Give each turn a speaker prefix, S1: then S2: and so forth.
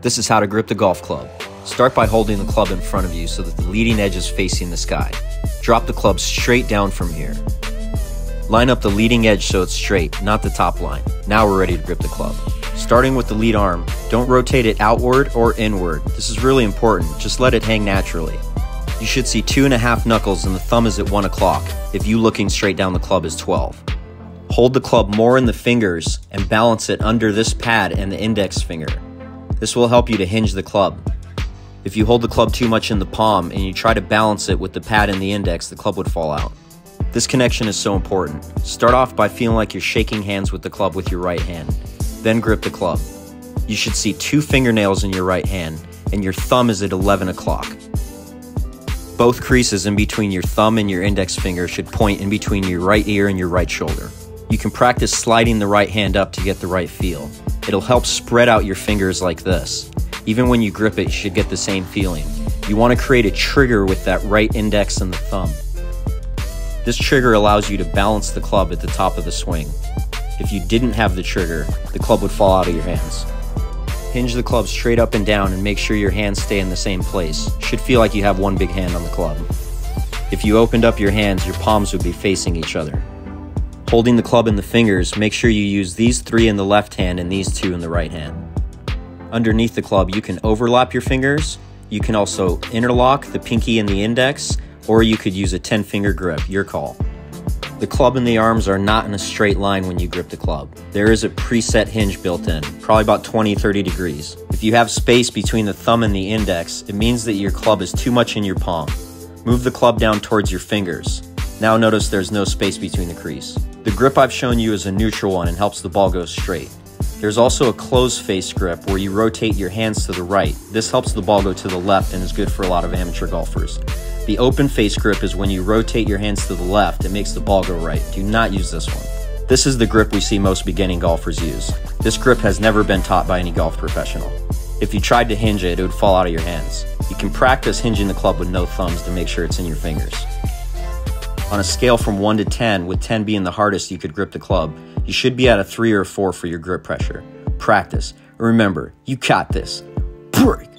S1: This is how to grip the golf club. Start by holding the club in front of you so that the leading edge is facing the sky. Drop the club straight down from here. Line up the leading edge so it's straight, not the top line. Now we're ready to grip the club. Starting with the lead arm, don't rotate it outward or inward. This is really important, just let it hang naturally. You should see 2.5 knuckles and the thumb is at 1 o'clock if you looking straight down the club is 12. Hold the club more in the fingers and balance it under this pad and the index finger. This will help you to hinge the club. If you hold the club too much in the palm and you try to balance it with the pad and the index, the club would fall out. This connection is so important. Start off by feeling like you're shaking hands with the club with your right hand. Then grip the club. You should see 2 fingernails in your right hand and your thumb is at 11 o'clock. Both creases in between your thumb and your index finger should point in between your right ear and your right shoulder. You can practice sliding the right hand up to get the right feel. It'll help spread out your fingers like this. Even when you grip it, you should get the same feeling. You want to create a trigger with that right index and the thumb. This trigger allows you to balance the club at the top of the swing. If you didn't have the trigger, the club would fall out of your hands. Hinge the club straight up and down and make sure your hands stay in the same place. Should feel like you have one big hand on the club. If you opened up your hands, your palms would be facing each other. Holding the club in the fingers, make sure you use these 3 in the left hand and these 2 in the right hand. Underneath the club, you can overlap your fingers. You can also interlock the pinky and the index, or you could use a 10-finger grip, your call. The club and the arms are not in a straight line when you grip the club. There is a preset hinge built in, probably about 20-30 degrees. If you have space between the thumb and the index, it means that your club is too much in your palm. Move the club down towards your fingers. Now notice there's no space between the crease. The grip I've shown you is a neutral one and helps the ball go straight. There's also a closed face grip where you rotate your hands to the right. This helps the ball go to the left and is good for a lot of amateur golfers. The open face grip is when you rotate your hands to the left. It makes the ball go right. Do not use this one. This is the grip we see most beginning golfers use. This grip has never been taught by any golf professional. If you tried to hinge it, it would fall out of your hands. You can practice hinging the club with no thumbs to make sure it's in your fingers. On a scale from 1 to 10, with 10 being the hardest you could grip the club, you should be at a 3 or 4 for your grip pressure. Practice. Remember, you got this. Break.